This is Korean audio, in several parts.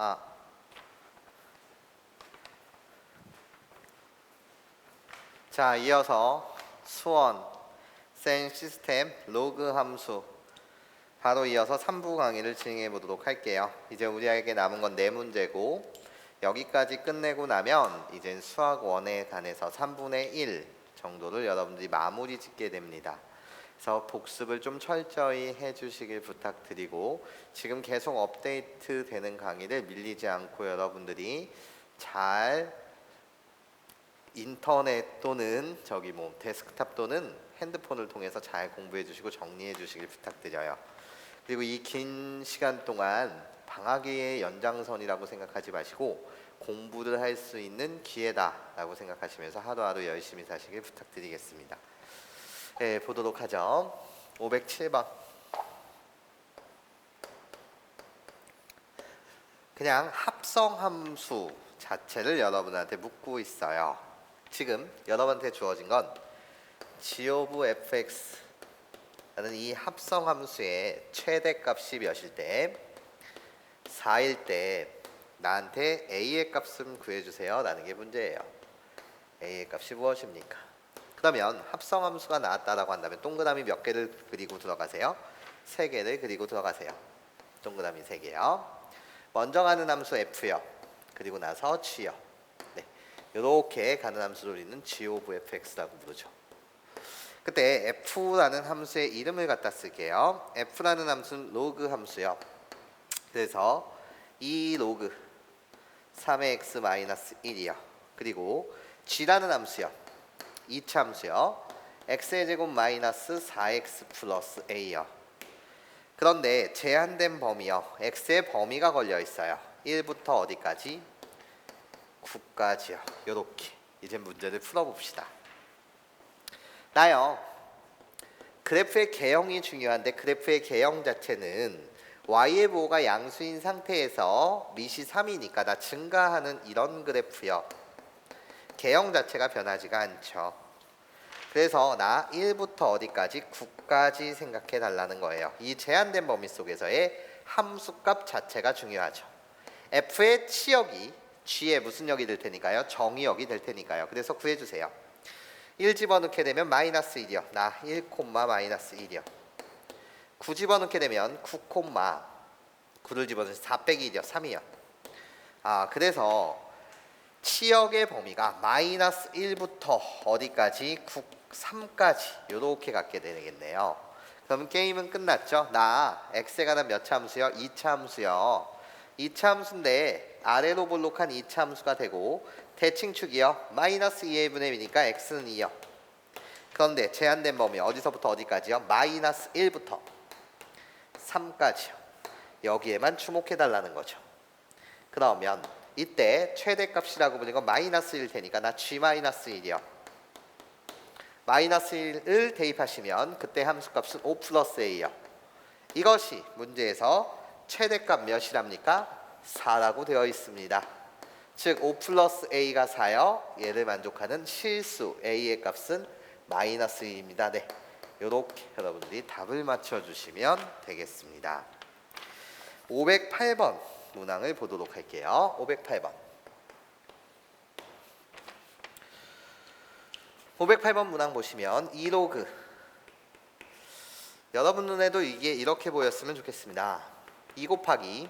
아, 자, 이어서 수원, 센 시스템, 로그 함수 바로 이어서 3부 강의를 진행해 보도록 할게요. 이제 우리에게 남은 건 4문제고 여기까지 끝내고 나면 이제 수학 1에 관해서 3분의 1 정도를 여러분들이 마무리 짓게 됩니다. 그래서 복습을 좀 철저히 해주시길 부탁드리고 지금 계속 업데이트 되는 강의를 밀리지 않고 여러분들이 잘 인터넷 또는 데스크탑 또는 핸드폰을 통해서 잘 공부해 주시고 정리해 주시길 부탁드려요. 그리고 이 긴 시간 동안 방학의 연장선이라고 생각하지 마시고 공부를 할 수 있는 기회다라고 생각하시면서 하루하루 열심히 사시길 부탁드리겠습니다. 네, 보도록 하죠. 507번. 그냥 합성함수 자체를 여러분한테 묻고 있어요. 지금 여러분한테 주어진 건 g of fx라는 이 합성함수의 최대값이 몇일 때 4일 때 나한테 a의 값을 구해주세요 라는 게 문제예요. a의 값이 무엇입니까? 그러면 합성함수가 나왔다라고 한다면 동그라미 몇 개를 그리고 들어가세요? 3개를 그리고 들어가세요. 동그라미 3개요. 먼저 가는 함수 f요. 그리고 나서 g요. 네, 이렇게 가는 함수를 우리는 g of fx라고 부르죠. 그때 f라는 함수의 이름을 갖다 쓸게요. f라는 함수는 로그 함수요. 그래서 이 로그 3의 x 마이너스 1이요. 그리고 g라는 함수요. 2차 함수요. x의 제곱 마이너스 4x 플러스 a요. 그런데 제한된 범위요. x의 범위가 걸려 있어요. 1부터 어디까지? 9까지요. 요렇게 이제 문제를 풀어봅시다. 나요. 그래프의 개형이 중요한데 그래프의 개형 자체는 y의 부호가 양수인 상태에서 밑이 3이니까 나 증가하는 이런 그래프요. 개형 자체가 변하지가 않죠. 그래서 나 1부터 어디까지? 9까지 생각해 달라는 거예요. 이 제한된 범위 속에서의 함수값 자체가 중요하죠. f의 치역이 g의 무슨 역이 될 테니까요? 정의역이 될 테니까요. 그래서 구해주세요. 1 집어넣게 되면 마이너스 1이요. 나 1, 마이너스 1이요. 9 집어넣게 되면 9, 9를 집어넣으면 4 빼기 1이요. 3이요. 그래서 치역의 범위가 마이너스 1부터 어디까지? 9, 3까지 이렇게 갖게 되겠네요. 그럼 게임은 끝났죠? 나 x에 관한 몇 차 함수요? 2차 함수요. 2차 함수인데 아래로 볼록한 2차 함수가 되고 대칭축이요. 마이너스 2의 분의 1이니까 x는 2요. 그런데 제한된 범위 어디서부터 어디까지요? 마이너스 1부터 3까지요. 여기에만 주목해 달라는 거죠. 그러면 이때 최대값이라고 불리는 건 마이너스 1일 테니까 나 g 마이너스 1이요. 마이너스 1을 대입하시면 그때 함수값은 5 플러스 a요. 이것이 문제에서 최대값 몇이랍니까? 4라고 되어 있습니다. 즉 5 플러스 a가 4요. 얘를 만족하는 실수 a의 값은 마이너스 1입니다. 네, 이렇게 여러분들이 답을 맞춰주시면 되겠습니다. 508번 문항을 보도록 할게요. 508번. 508번 문항 보시면 2로그 여러분 눈에도 이게 이렇게 보였으면 좋겠습니다. 2 곱하기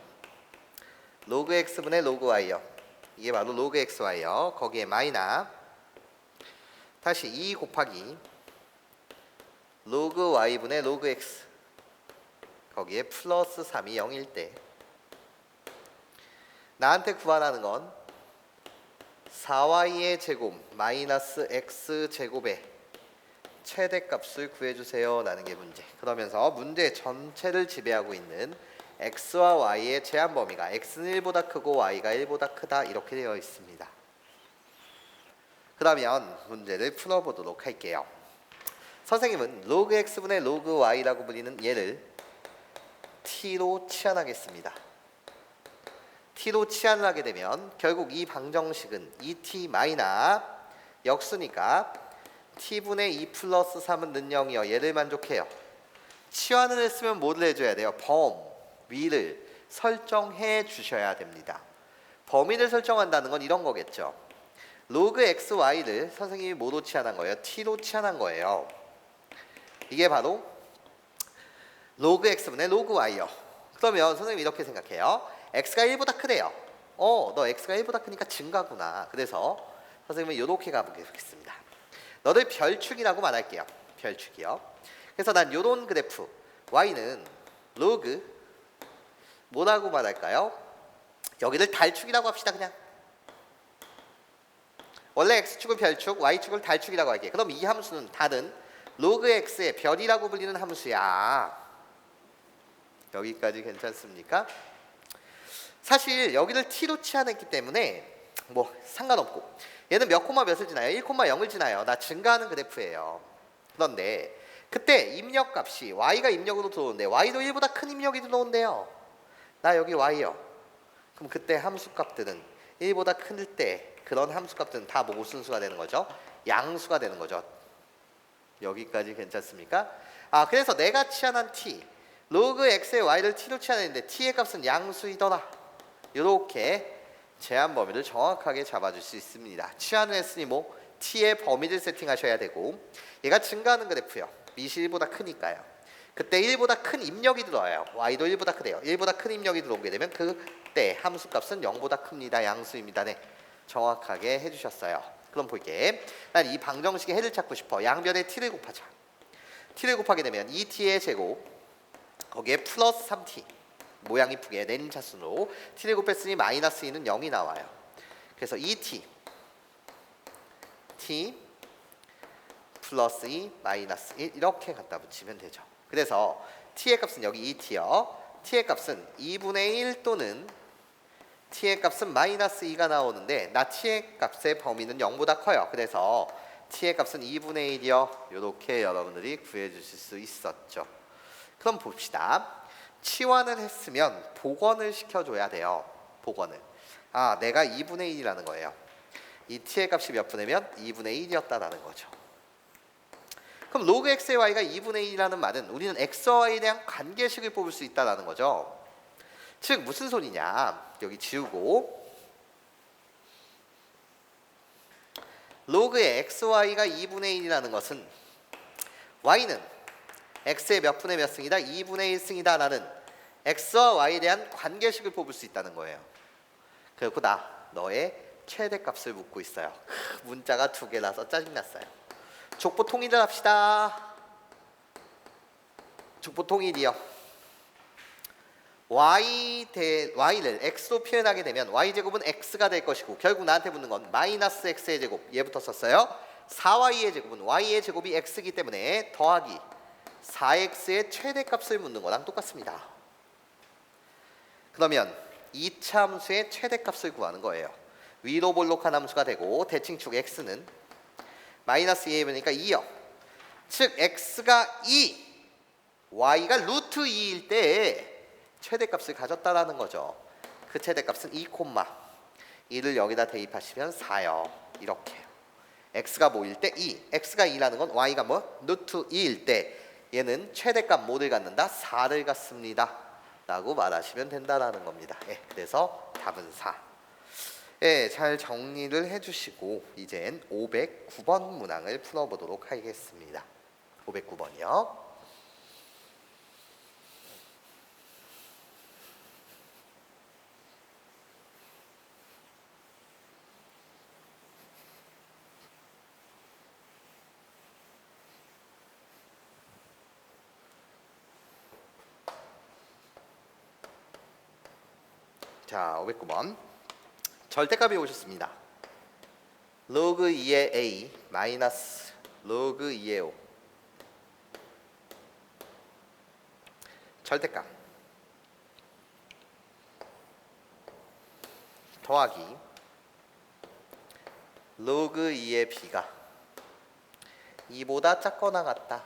로그 x분의 로그 y요. 이게 바로 로그 xy요. 거기에 마이너 다시 2 곱하기 로그 y분의 로그 x 거기에 플러스 3이 0일 때 나한테 구하라는 건 4y의 제곱 마이너스 x 제곱의 최대값을 구해주세요 라는 게 문제. 그러면서 문제 전체를 지배하고 있는 x와 y의 제한 범위가 x는 1보다 크고 y가 1보다 크다 이렇게 되어 있습니다. 그러면 문제를 풀어보도록 할게요. 선생님은 로그 x분의 로그 y라고 불리는 얘를 t로 치환하겠습니다. t로 치환을 하게 되면 결국 이 방정식은 2t 마이너 역수니까 t분의 2 플러스 3은 는 0이요. 얘를 만족해요. 치환을 했으면 뭐를 해줘야 돼요? 위를 설정해 주셔야 됩니다. 범위를 설정한다는 건 이런 거겠죠. 로그 xy를 선생님이 뭐로 치환한 거예요? t로 치환한 거예요. 이게 바로 로그 x분의 로그 y요. 그러면 선생님이 이렇게 생각해요. x가 1보다 크대요. 너 x가 1보다 크니까 증가구나. 그래서 선생님은 이렇게 가보겠습니다. 너를 별축이라고 말할게요. 별축이요. 그래서 난 이런 그래프 y는 로그 뭐라고 말할까요? 여기를 달축이라고 합시다. 그냥 원래 x축을 별축, y축을 달축이라고 할게요. 그럼 이 함수는 다른 로그 x의 별이라고 불리는 함수야. 여기까지 괜찮습니까? 사실 여기를 t로 치환했기 때문에 뭐 상관없고, 얘는 몇 콤마 몇을 지나요? 1,0을 지나요. 나 증가하는 그래프예요. 그런데 그때 입력값이 y가 입력으로 들어오는데 y도 1보다 큰 입력이 들어온대요. 나 여기 y요. 그럼 그때 함수값들은 1보다 클 때 그런 함수값들은 다 뭐 순수가 되는 거죠? 양수가 되는 거죠. 여기까지 괜찮습니까? 그래서 내가 치환한 t 로그 x의 y를 t로 치환했는데 t의 값은 양수이더라. 이렇게 제한 범위를 정확하게 잡아줄 수 있습니다. 치환을 했으니 뭐 t의 범위를 세팅하셔야 되고, 얘가 증가하는 그래프요. 미시 1보다 크니까요. 그때 1보다 큰 입력이 들어와요. y도 1보다 크대요. 1보다 큰 입력이 들어오게 되면 그때 함수값은 0보다 큽니다. 양수입니다. 네, 정확하게 해주셨어요. 그럼 볼게. 난 이 방정식의 해를 찾고 싶어. 양변에 t를 곱하자. t를 곱하게 되면 2t의 제곱 거기에 플러스 3t 모양 이쁘게 내림차순으로 t를 곱했으니 마이너스 2는 0이 나와요. 그래서 2t t 플러스 2 마이너스 1 이렇게 갖다 붙이면 되죠. 그래서 t의 값은 여기 2t요. t의 값은 2분의 1 또는 t의 값은 마이너스 2가 나오는데 나 t의 값의 범위는 0보다 커요. 그래서 t의 값은 2분의 1이요. 이렇게 여러분들이 구해주실 수 있었죠. 그럼 봅시다. 치환을 했으면 복원을 시켜줘야 돼요. 복원을. 내가 2분의 1이라는 거예요. 이 t의 값이 몇 분이면 2분의 1이었다라는 거죠. 그럼 로그 x의 y가 2분의 1이라는 말은 우리는 x와 y에 대한 관계식을 뽑을 수 있다는 거죠. 즉 무슨 소리냐, 여기 지우고 로그의 xy가 2분의 1이라는 것은 y는 x의 몇 분의 몇 승이다? 2분의 1 승이다 라는 x와 y에 대한 관계식을 뽑을 수 있다는 거예요. 그리고 너의 최대값을 묻고 있어요. 문자가 2개라서 짜증났어요. 족보 통일을 합시다. 족보 통일이요. y를 x로 표현하게 되면 y제곱은 x가 될 것이고, 결국 나한테 묻는 건 마이너스 x의 제곱, 얘부터 썼어요. 4y의 제곱은 y의 제곱이 x이기 때문에 더하기 4x의 최대값을 묻는 거랑 똑같습니다. 그러면 2차 함수의 최대값을 구하는 거예요. 위로 볼록한 함수가 되고 대칭축 x는 마이너스 2이니까 2요. 즉 x가 2, y가 루트 2일 때 최대값을 가졌다라는 거죠. 그 최대값은 2, 2를 여기다 대입하시면 4요. 이렇게. x가 뭐일 때 2, x가 2라는 건 y가 뭐? 루트 2일 때 얘는 최대값 뭐를 갖는다? 4를 갖습니다 라고 말하시면 된다라는 겁니다. 그래서 답은 4. 잘 정리를 해주시고 이젠 509번 문항을 풀어보도록 하겠습니다. 509번이요. 자, 509번. 절대값이 오셨습니다. 로그 2의 a 마이너스 로그 2의 5. 절대값 더하기 로그 2의 b가 2보다 작거나 같다.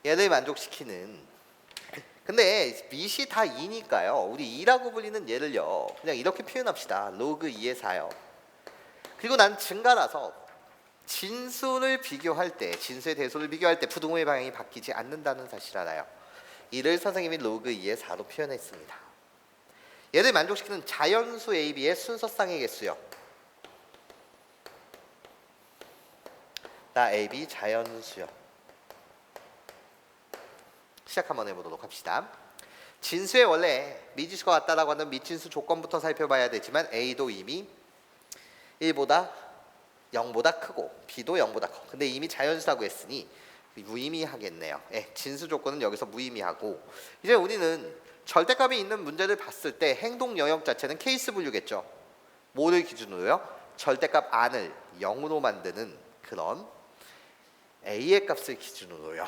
얘를 만족시키는, 근데 밑이 다 2니까요. 우리 2라고 불리는 얘를요 그냥 이렇게 표현합시다. 로그 2의 4요. 그리고 난 증가라서 진수를 비교할 때, 진수의 대소를 비교할 때 부등호의 방향이 바뀌지 않는다는 사실을 알아요. 이를 선생님이 로그 2의 4로 표현했습니다. 얘를 만족시키는 자연수 AB의 순서쌍의 개수요. 나 AB 자연수요. 시작 한번 해보도록 합시다. 진수에 원래 미지수가 왔다라고 하는 미진수 조건부터 살펴봐야 되지만 A도 이미 1보다 0보다 크고 B도 0보다 커. 근데 이미 자연수라고 했으니 무의미하겠네요. 진수 조건은 여기서 무의미하고, 이제 우리는 절대값이 있는 문제를 봤을 때 행동 영역 자체는 케이스 분류겠죠. 뭐를 기준으로요? 절대값 안을 0으로 만드는 그런 A의 값을 기준으로요.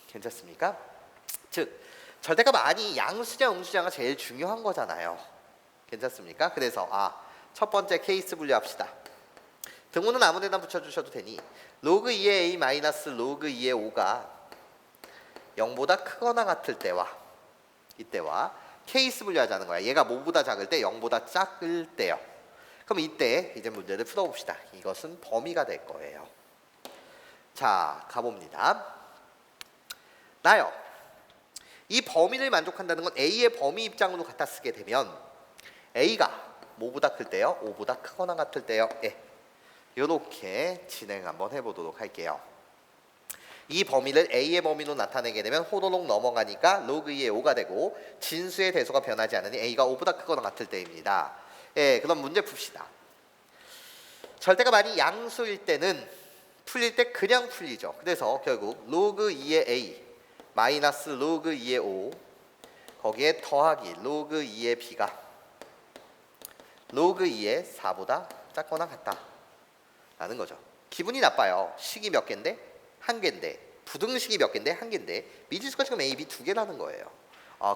괜찮습니까? 즉 절대값 안이 양수냐 음수냐가 제일 중요한 거잖아요. 괜찮습니까? 그래서 첫 번째 케이스 분류합시다. 등호는 아무데나 붙여주셔도 되니 로그 2의 A 마이너스 로그 2의 5가 0보다 크거나 같을 때와 이때와 케이스 분류하자는 거야. 얘가 뭐보다 작을 때 0보다 작을 때요. 그럼 이때 이제 문제를 풀어봅시다. 이것은 범위가 될 거예요. 자, 가봅니다. 나요. 이 범위를 만족한다는 건 A의 범위 입장으로 갖다 쓰게 되면 A가 뭐보다 클 때요? 5보다 크거나 같을 때요? 이렇게 진행 한번 해보도록 할게요. 이 범위를 A의 범위로 나타내게 되면 호로록 넘어가니까 로그 2의 5가 되고 진수의 대소가 변하지 않으니 A가 5보다 크거나 같을 때입니다. 그럼 문제 풉시다. 절대값 아니 양수일 때는 풀릴 때 그냥 풀리죠. 그래서 결국 로그 2의 A 마이너스 로그 2의 5 거기에 더하기 로그 2의 B가 로그 2의 4보다 작거나 같다 라는 거죠. 기분이 나빠요. 식이 몇 개인데? 한 개인데. 부등식이 몇 개인데? 한 개인데. 미지수가 지금 A, B 두 개라는 거예요.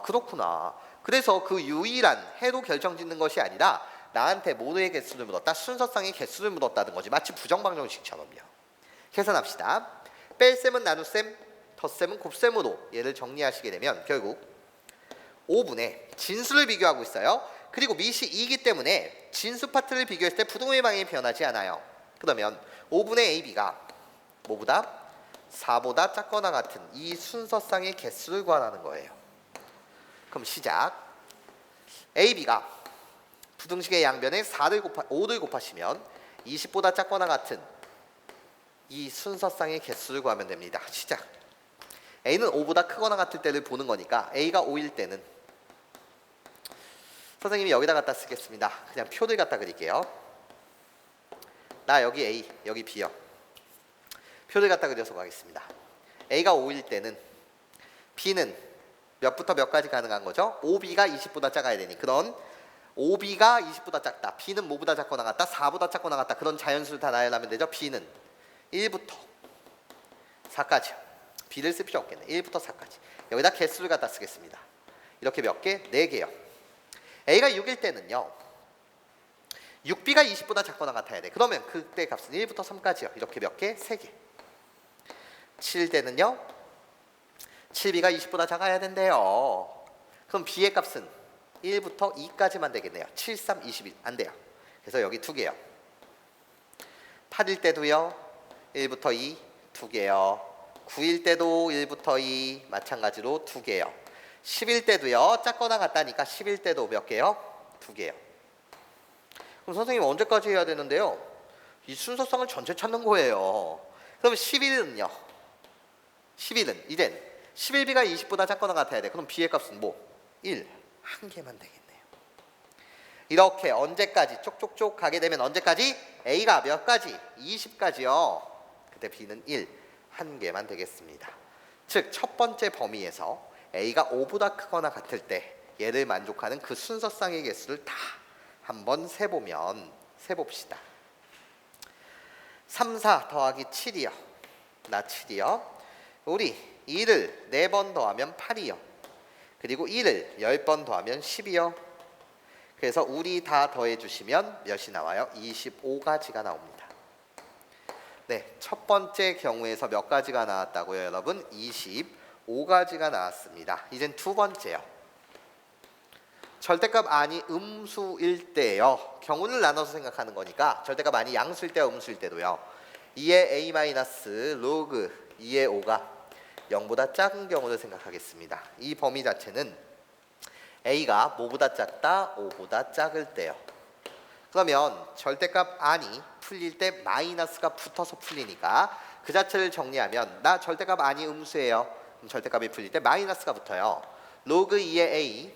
그렇구나. 그래서 그 유일한 해로 결정짓는 것이 아니라 나한테 모두의 개수를 물었다, 순서상의 개수를 물었다는 거지. 마치 부정방정식처럼요. 계산합시다. 뺄셈은 나눗셈, 덧셈은 곱셈으로 얘를 정리하시게 되면 결국 5분의 진수를 비교하고 있어요. 그리고 밑이 2이기 때문에 진수 파트를 비교했을 때 부동의 방향이 변하지 않아요. 그러면 5분의 AB가 뭐보다? 4보다 작거나 같은 이 순서상의 개수를 구하라는 거예요. 그럼 시작. AB가 부등식의 양변에 5를 곱하시면 20보다 작거나 같은 이 순서상의 개수를 구하면 됩니다. 시작. A는 5보다 크거나 같을 때를 보는 거니까 A가 5일 때는 선생님이 여기다 갖다 쓰겠습니다. 그냥 표를 갖다 그릴게요. 나 여기 A, 여기 B요. 표를 갖다 그려서 가겠습니다. A가 5일 때는 B는 몇부터 몇까지 가능한 거죠? 5B가 20보다 작아야 되니 그런 5B가 20보다 작다. B는 뭐보다 작거나 같다? 4보다 작거나 같다. 그런 자연수를 다 나열하면 되죠. B는 1부터 4까지요. B를 쓸 필요 없겠네. 1부터 4까지. 여기다 개수를 갖다 쓰겠습니다. 이렇게 몇 개? 4개요. A가 6일 때는요. 6B가 20보다 작거나 같아야 돼. 그러면 그때 값은 1부터 3까지요. 이렇게 몇 개? 3개. 7일 때는요. 7B가 20보다 작아야 된대요. 그럼 B의 값은 1부터 2까지만 되겠네요. 7, 3, 21. 안 돼요. 그래서 여기 2개요. 8일 때도요. 1부터 2, 2개요. 9일 때도 1부터 2 마찬가지로 2개요. 10일 때도요. 작거나 같다니까 10일 때도 몇 개요? 2개요. 그럼 선생님 언제까지 해야 되는데요? 이 순서상을 전체 찾는 거예요. 그럼 10일은요? 10일은 이젠 11B가 20보다 작거나 같아야 돼. 그럼 B의 값은 뭐? 1. 한 개만 되겠네요. 이렇게 언제까지 쪽쪽쪽 가게 되면 언제까지? A가 몇 가지? 20까지요. 그때 B는 1. 한 개만 되겠습니다. 즉 첫 번째 범위에서 A가 5보다 크거나 같을 때 얘를 만족하는 그 순서상의 개수를 다 한번 세봅시다. 3, 4 더하기 7이요. 나 7이요. 우리 2를 4번 더하면 8이요. 그리고 2를 10번 더하면 10이요. 그래서 우리 다 더해주시면 몇이 나와요? 25가지가 나옵니다. 네, 첫 번째 경우에서 몇 가지가 나왔다고요, 여러분? 25가지가 나왔습니다. 이젠 두 번째요. 절대값 아니 음수일 때요. 경우를 나눠서 생각하는 거니까 절대값 아니 양수일 때와 음수일 때도요. 2의 A 마이너스 로그 2의 5가 0보다 작은 경우를 생각하겠습니다. 이 범위 자체는 A가 뭐보다 작다? 5보다 작을 때요. 그러면 절대값 아니 풀릴 때 마이너스가 붙어서 풀리니까 그 자체를 정리하면 나 절대값 아니 음수예요. 그럼 절대값이 풀릴 때 마이너스가 붙어요. 로그 2의 A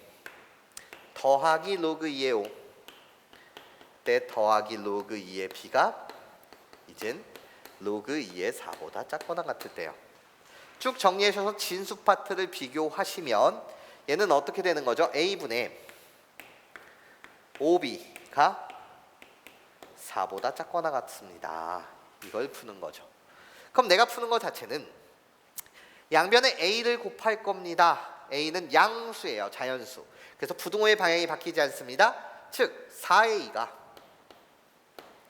더하기 로그 2의 5 때 더하기 로그 2의 B가 이젠 로그 2의 4보다 작거나 같을 때요. 쭉 정리하셔서 진수 파트를 비교하시면 얘는 어떻게 되는 거죠? A분의 5B가 4보다 작거나 같습니다. 이걸 푸는 거죠. 그럼 내가 푸는 것 자체는 양변에 A를 곱할 겁니다. A는 양수예요. 자연수. 그래서 부등호의 방향이 바뀌지 않습니다. 즉 4A가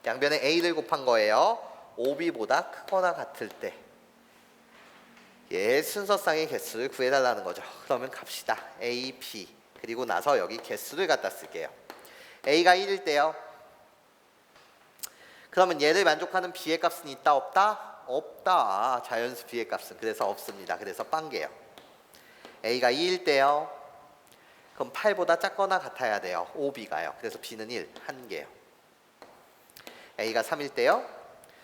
양변에 A를 곱한 거예요. 5B보다 크거나 같을 때 얘 순서쌍의 개수를 구해달라는 거죠. 그러면 갑시다. A, B 그리고 나서 여기 개수를 갖다 쓸게요. A가 1일 때요. 그러면 얘를 만족하는 B의 값은 있다 없다? 없다. 자연수 B의 값은 그래서 없습니다. 그래서 빵개요. A가 2일 때요. 그럼 8보다 작거나 같아야 돼요. 5B가요. 그래서 B는 1, 1개요. A가 3일 때요.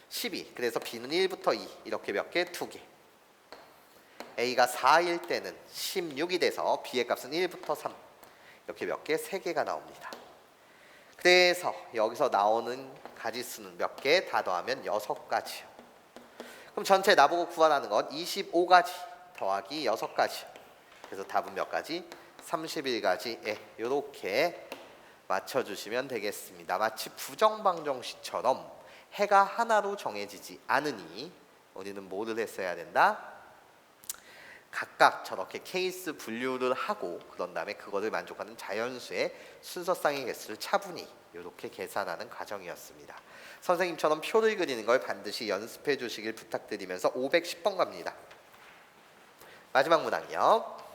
12. 그래서 B는 1부터 2 이렇게 몇 개? 2개. A가 4일 때는 16이 돼서 B의 값은 1부터 3 이렇게 몇 개? 3개가 나옵니다. 그래서 여기서 나오는 가지수는 몇 개? 다 더하면 6가지요. 그럼 전체 나보고 구하라는 건 25가지 더하기 6가지. 그래서 답은 몇 가지? 31가지에 이렇게 맞춰주시면 되겠습니다. 마치 부정방정식처럼 해가 하나로 정해지지 않으니 우리는 뭐를 했어야 된다? 각각 저렇게 케이스 분류를 하고 그런 다음에 그거를 만족하는 자연수의 순서쌍의 개수를 차분히 이렇게 계산하는 과정이었습니다. 선생님처럼 표를 그리는 걸 반드시 연습해 주시길 부탁드리면서 510번 갑니다. 마지막 문항이요.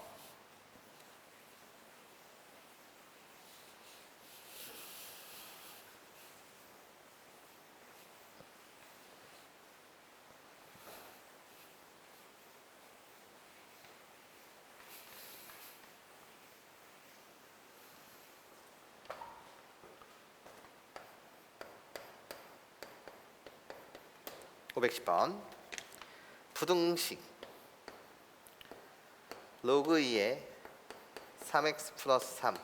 (510번) 부등식 로그 2의 3x 플러스 3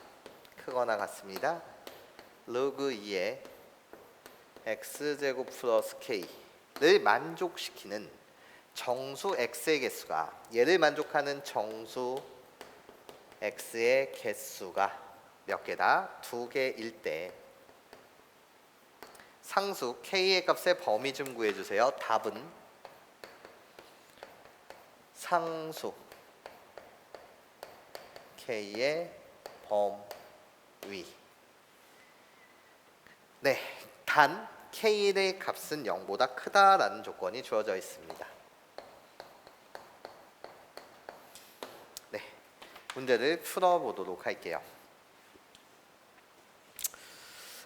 크거나 같습니다. 로그 2의 x제곱 플러스 k를 만족시키는 정수 x의 개수가 얘를 만족하는 정수 x의 개수가 몇 개다? 2개일 때 상수 k의 값의 범위 좀 구해주세요. 답은 상수 k의 범위. 네, 단 k의 값은 0보다 크다라는 조건이 주어져 있습니다. 네, 문제를 풀어보도록 할게요.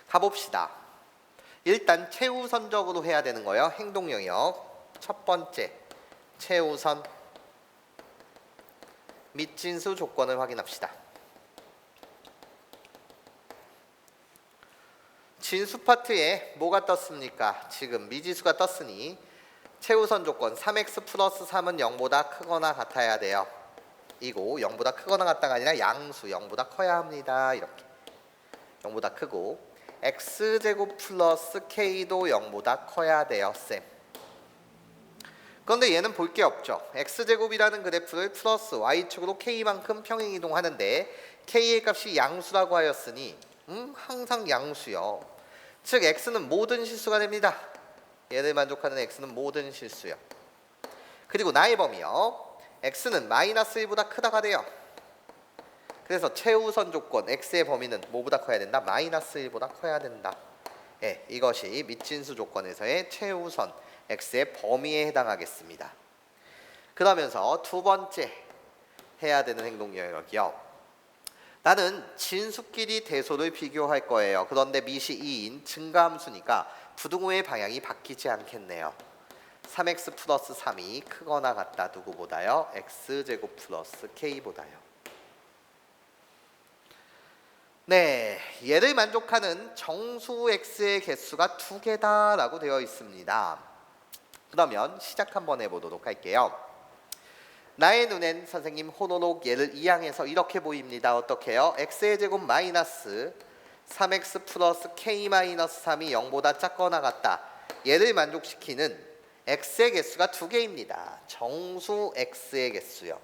가봅시다. 일단 최우선적으로 해야 되는 거예요. 행동 영역 첫 번째 최우선 및 진수 조건을 확인합시다. 진수 파트에 뭐가 떴습니까? 지금 미지수가 떴으니 최우선 조건 3x 플러스 3은 0보다 크거나 같아야 돼요. 이고 0보다 크거나 같다가 아니라 양수 0보다 커야 합니다. 이렇게 0보다 크고 x제곱 플러스 k도 0보다 커야 돼요. 쌤. 그런데 얘는 볼 게 없죠. x제곱이라는 그래프를 플러스 y축으로 k만큼 평행이동하는데 k의 값이 양수라고 하였으니 항상 양수요. 즉 x는 모든 실수가 됩니다. 얘를 만족하는 x는 모든 실수요. 그리고 나의 범위요. x는 마이너스 1보다 크다가 돼요. 그래서 최우선 조건 x의 범위는 뭐보다 커야 된다? 마이너스 1보다 커야 된다. 예, 이것이 밑진수 조건에서의 최우선 x의 범위에 해당하겠습니다. 그러면서 두 번째 해야 되는 행동 영역이요. 나는 진수끼리 대소를 비교할 거예요. 그런데 밑이 2인 증가함수니까 부등호의 방향이 바뀌지 않겠네요. 3x 플러스 3이 크거나 같다. 누구보다요? x제곱 플러스 k보다요. 네, 얘를 만족하는 정수 x의 개수가 2개다라고 되어 있습니다. 그러면 시작 한번 해보도록 할게요. 나의 눈엔 선생님 호로록 얘를 이항해서 이렇게 보입니다. 어떻게 해요? x의 제곱 마이너스 3x 플러스 k 마이너스 3이 0보다 작거나 같다. 얘를 만족시키는 x의 개수가 2개입니다. 정수 x의 개수요.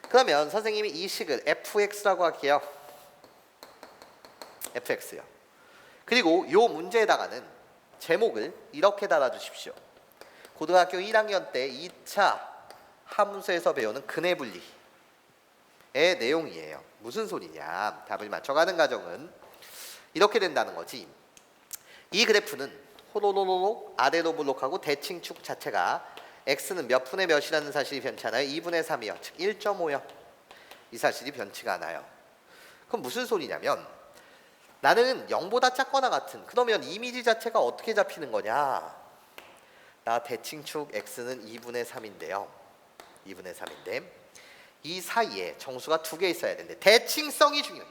그러면 선생님이 이 식을 fx라고 할게요. fx요. 그리고 이 문제에다가는 제목을 이렇게 달아주십시오. 고등학교 1학년 때 2차 함수에서 배우는 근해 분리의 내용이에요. 무슨 소리냐? 답을 맞춰가는 과정은 이렇게 된다는 거지. 이 그래프는 호로로록 아래로 블록하고 대칭축 자체가 x는 몇 분의 몇이라는 사실이 변치 않아요. 2분의 3이요. 즉 1.5요. 이 사실이 변치가 않아요. 그럼 무슨 소리냐면 나는 0보다 작거나 같은, 그러면 이미지 자체가 어떻게 잡히는 거냐? 나 대칭축 x는 2분의 3인데요. 2분의 3인데 이 사이에 정수가 2개 있어야 되는데 대칭성이 중요해.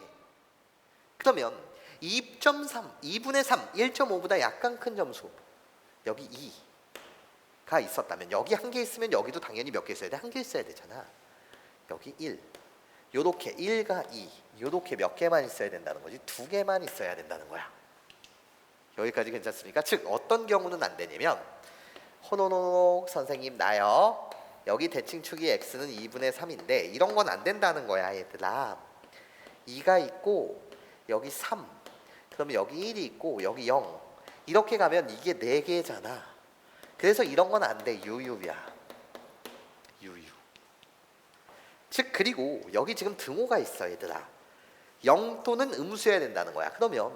그러면 2.3, 2분의 3, 1.5보다 약간 큰 점수 여기 2가 있었다면 여기 한 개 있으면 여기도 당연히 몇 개 있어야 돼? 한 개 있어야 되잖아. 여기 1, 요렇게 1과 2 요렇게 몇 개만 있어야 된다는 거지 2개만 있어야 된다는 거야. 여기까지 괜찮습니까? 즉 어떤 경우는 안 되냐면 호노노 선생님 나요. 여기 대칭축이 x는 2분의 3인데 이런 건 안 된다는 거야 얘들아. 2가 있고 여기 3 그러면 여기 1이 있고 여기 0 이렇게 가면 이게 4개잖아. 그래서 이런 건 안 돼. 유유야. 유유. 즉 그리고 여기 지금 등호가 있어 얘들아. 0 또는 음수여야 된다는 거야. 그러면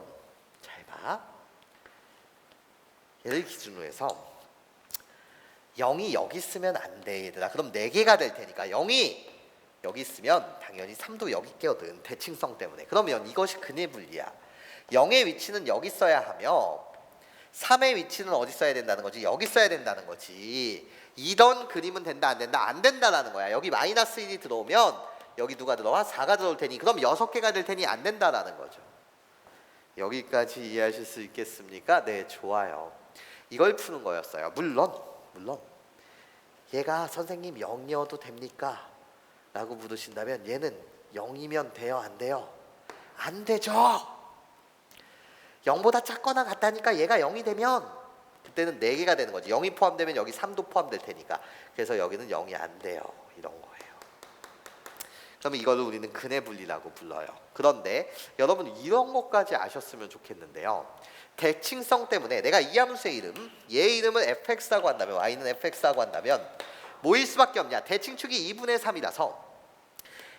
잘 봐. 얘를 기준으로 해서 0이 여기 있으면 안 돼 얘들아. 그럼 4개가 될 테니까 0이 여기 있으면 당연히 3도 여기 있거든. 대칭성 때문에. 그러면 이것이 근해 분리야. 0의 위치는 여기 써야 하며 3의 위치는 어디 써야 된다는 거지? 여기 써야 된다는 거지. 이런 그림은 된다 안 된다? 안 된다라는 거야. 여기 마이너스 1이 들어오면 여기 누가 들어와? 4가 들어올 테니 그럼 6개가 될 테니 안 된다라는 거죠. 여기까지 이해하실 수 있겠습니까? 네, 좋아요. 이걸 푸는 거였어요. 물론 얘가 선생님 0이어도 됩니까? 라고 물으신다면 얘는 0이면 돼요? 안 돼요? 안 되죠. 0보다 작거나 같다니까 얘가 0이 되면 그때는 4개가 되는 거지. 0이 포함되면 여기 3도 포함될 테니까. 그래서 여기는 0이 안 돼요. 이런 거예요. 그러면 이거를 우리는 근해 분리라고 불러요. 그런데 여러분 이런 것까지 아셨으면 좋겠는데요. 대칭성 때문에 내가 이 함수의 이름, 얘의 이름을 fx라고 한다면 y는 fx라고 한다면 뭐일 수밖에 없냐. 대칭축이 2분의 3이라서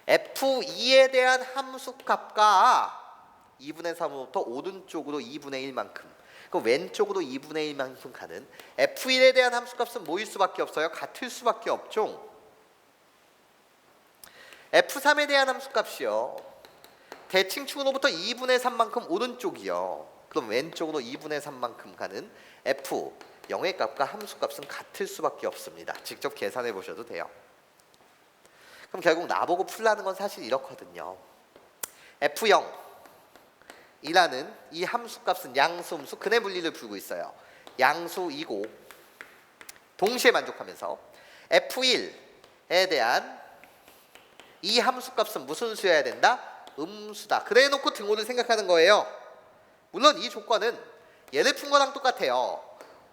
f2에 대한 함수값과 2분의 3으로부터 오른쪽으로 2분의 1만큼 그 왼쪽으로 2분의 1만큼 가는 f1에 대한 함수값은 뭐일 수밖에 없어요? 같을 수밖에 없죠. f3에 대한 함수값이요. 대칭축으로부터 2분의 3만큼 오른쪽이요. 그럼 왼쪽으로 2분의 3만큼 가는 f0의 값과 함수값은 같을 수밖에 없습니다. 직접 계산해 보셔도 돼요. 그럼 결국 나보고 풀라는 건 사실 이렇거든요. f0 이라는 이 함수값은 양수음수 근해 분리를 풀고 있어요. 양수이고 동시에 만족하면서 f1에 대한 이 함수값은 무슨 수여야 된다? 음수다. 그래 놓고 등호를 생각하는 거예요. 물론 이 조건은 얘를 푼 거랑 똑같아요.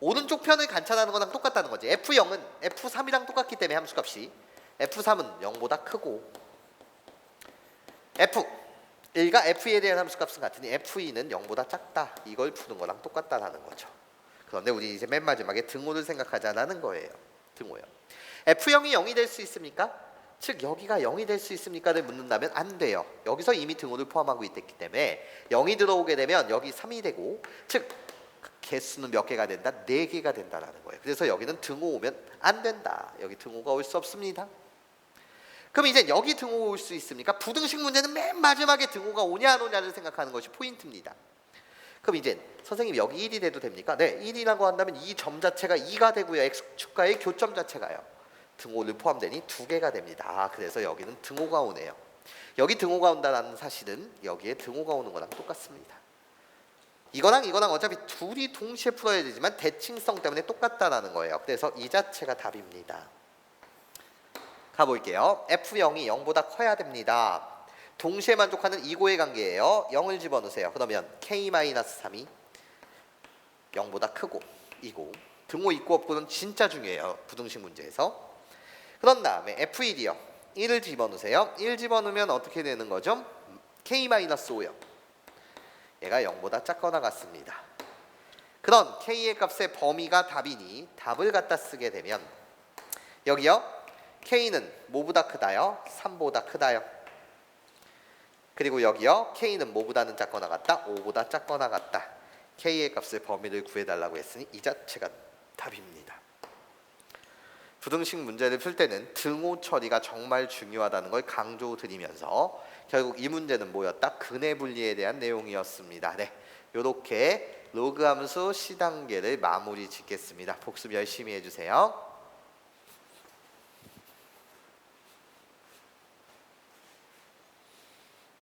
오른쪽 편을 관찰하는 거랑 똑같다는 거지. f0은 f3이랑 똑같기 때문에 함수값이 f3은 0보다 크고 f1과 f2에 대한 함수값은 같으니 f2는 0보다 작다. 이걸 푸는 거랑 똑같다라는 거죠. 그런데 우리 이제 맨 마지막에 등호를 생각하자라는 거예요. 등호요. f0이 0이 될 수 있습니까? 즉 여기가 0이 될 수 있습니까를 묻는다면 안 돼요. 여기서 이미 등호를 포함하고 있기 때문에 0이 들어오게 되면 여기 3이 되고 즉 개수는 몇 개가 된다? 4개가 된다라는 거예요. 그래서 여기는 등호 오면 안 된다. 여기 등호가 올 수 없습니다. 그럼 이제 여기 등호가 올 수 있습니까? 부등식 문제는 맨 마지막에 등호가 오냐 안 오냐를 생각하는 것이 포인트입니다. 그럼 이제 선생님 여기 1이 돼도 됩니까? 네, 1이라고 한다면 이 점 자체가 2가 되고요. x축과의 교점 자체가요. 등호를 포함되니 2개가 됩니다. 그래서 여기는 등호가 오네요. 여기 등호가 온다는 사실은 여기에 등호가 오는 거랑 똑같습니다. 이거랑 이거랑 어차피 둘이 동시에 풀어야 되지만 대칭성 때문에 똑같다라는 거예요. 그래서 이 자체가 답입니다. 가볼게요. F0이 0보다 커야 됩니다. 동시에 만족하는 이고의 관계예요. 0을 집어넣으세요. 그러면 K-3이 0보다 크고 이고 등호 있고 없고는 진짜 중요해요. 부등식 문제에서. 그런 다음에 F1이요. 1을 집어넣으세요. 1 집어넣으면 어떻게 되는 거죠? K-5요. 얘가 0보다 작거나 같습니다. 그런 K의 값의 범위가 답이니 답을 갖다 쓰게 되면 여기요. K는 뭐보다 크다요? 3보다 크다요. 그리고 여기요. K는 뭐보다는 작거나 같다? 5보다 작거나 같다. K의 값의 범위를 구해달라고 했으니 이 자체가 답입니다. 부등식 문제를 풀 때는 등호 처리가 정말 중요하다는 걸 강조드리면서 결국 이 문제는 뭐였다? 근해 분리에 대한 내용이었습니다. 네, 이렇게 로그 함수 C단계를 마무리 짓겠습니다. 복습 열심히 해주세요.